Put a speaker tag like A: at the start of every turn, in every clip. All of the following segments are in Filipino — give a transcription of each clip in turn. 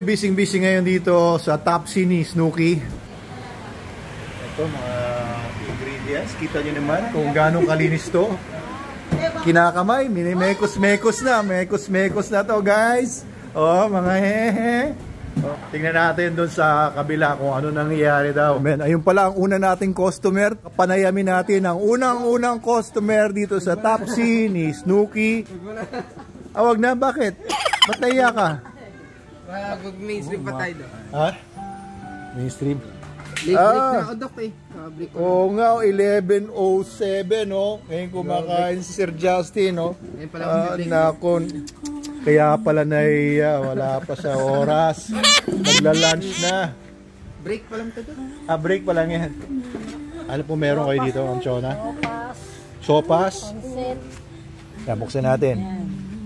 A: Busy ngayon dito sa Topsy ni Snooki. Ito mga ingredients. Kita nyo naman kung gaano kalinis to. Kinakamay, mekos-mekos na. Mekos-mekos na to, guys. Oh, mga hehe. Oh, tingnan natin doon sa kabila kung ano nangyayari daw. Men, ayun pala ang una nating customer. Panayamin natin ang unang-unang customer dito sa Topsy ni Snooki. Wag na, bakit? Ba't naiya ka?
B: Mag-mainstream pa tayo doon.
A: Ha? Mainstream?
B: Break na ako, Dok eh.
A: Oo nga, 11:07, no? Ngayon kumakain si Sir Justin, no?
B: Ngayon pala
A: nakon. Kaya pala naiya, wala pa sa oras. Nagla-lunch na.
B: Break pa lang ito, Dok.
A: Break pa lang yan. Ano po meron kayo dito, Anchona? Sopas.
C: Pansit.
A: Yan, buksan natin.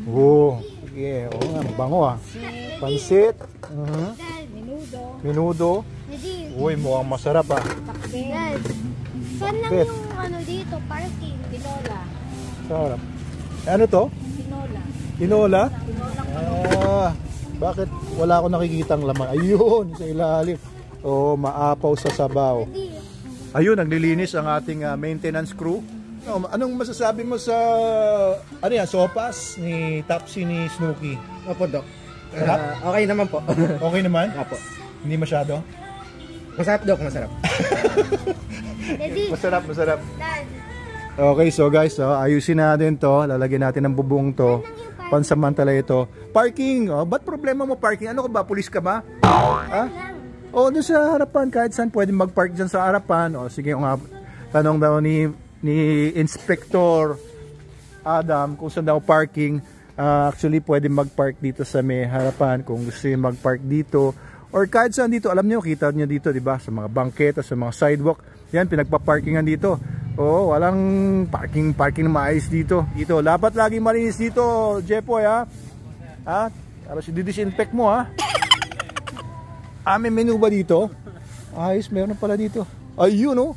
A: Oo. Sige, oo nga, bango ah. Pansit. Menudo. Uy, mukhang masarap ah.
C: Dad, saan lang yung ano dito? Parking, tinola.
A: Sarap. Ano to?
C: Tinola.
A: Tinola? Bakit wala akong nakikitang laman? Ayun, sa ilalim. Oh, maapaw sa sabaw. Ayun, naglilinis ang ating maintenance crew. Anong masasabi mo sa ano yan, sopas ni Topsy ni Snooki?
B: Opo, Dok.
A: Okay
B: naman po.
A: Okay naman?
B: Opo.
A: Hindi masyado?
B: Masarap, Dok, masarap.
A: Masarap. Okay, so guys, ayusin natin to. Lalagyan natin ng bubong to. Pansamantala ito. Parking, ba't problema mo parking? Ano ka ba? Pulis ka ba? Ha? Doon sa harapan. Kahit saan pwede mag-park dyan sa harapan. Sige, tanong daw ni Inspector Adam kung saan daw parking. Actually pwede mag-park dito sa may harapan kung gusto niyo mag-park dito or kahit saan dito. Alam niyo, kita niyo dito, 'di ba? Sa mga bangketa, sa mga sidewalk. Yan, pinagpa-parkingan dito. Walang parking na maayos dito. Dapat lagi malinis dito, Jepoy, ha? Tapos i-disinfect mo, ha? May menu ba dito? Ayos, meron pala dito. Ayun, oh.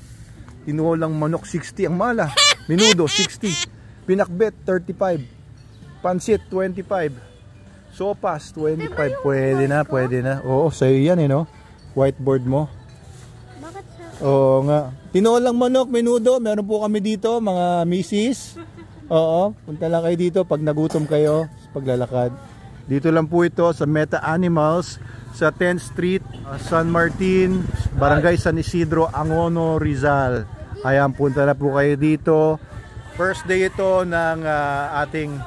A: Tinolang manok 60 ang mala. Menudo 60. Pinakbet 35. Pansit 25. Sopas 25. Pwede na. Oo, sa'yo yan no. Whiteboard mo.
C: Bakit sa...
A: Oo nga. Tinolang manok, menudo. Meron po kami dito, mga misis. Oo, punta lang kayo dito pag nagutom kayo sa paglalakad. Dito lang po ito sa Meta Animals sa 10th Street, San Martin, Barangay San Isidro, Angono, Rizal. Ayan, punta na po kayo dito. First day ito ng ating,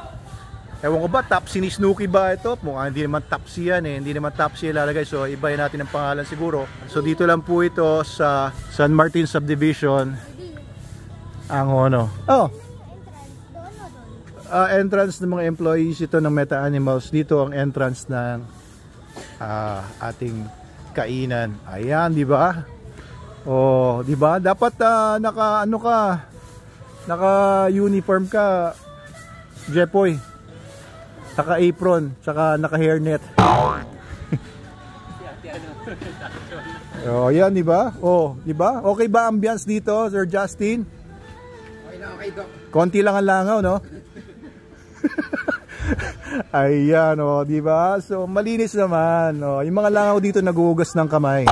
A: ewan ko ba, Topsy ni Snooki ba ito? Mukhang hindi naman Topsy yan eh. Hindi naman Topsy ilalagay. So, ibahin natin ang pangalan siguro. So, dito lang po ito sa San Martin Subdivision, Angono. Entrance ng mga employees ito ng Meta Animals. Dito ang entrance ng ating kainan. Ayan, di ba? Di ba? Dapat naka-uniform ka, Jepoy. Naka-apron, saka naka-hairnet. Ayan, di ba? Di ba? Okay ba ambiance dito, Sir Justin?
B: Okay, Doc.
A: Konti lang ang langaw, no? Ayan, di ba? So, malinis naman. Yung mga langaw dito naguhugas ng kamay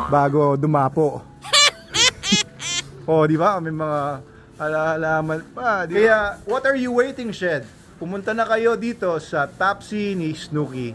A: bago dumapo. Di ba? May mga alaman pa. Kaya, what are you waiting, Shed? Pumunta na kayo dito sa Topsy ni Snooki.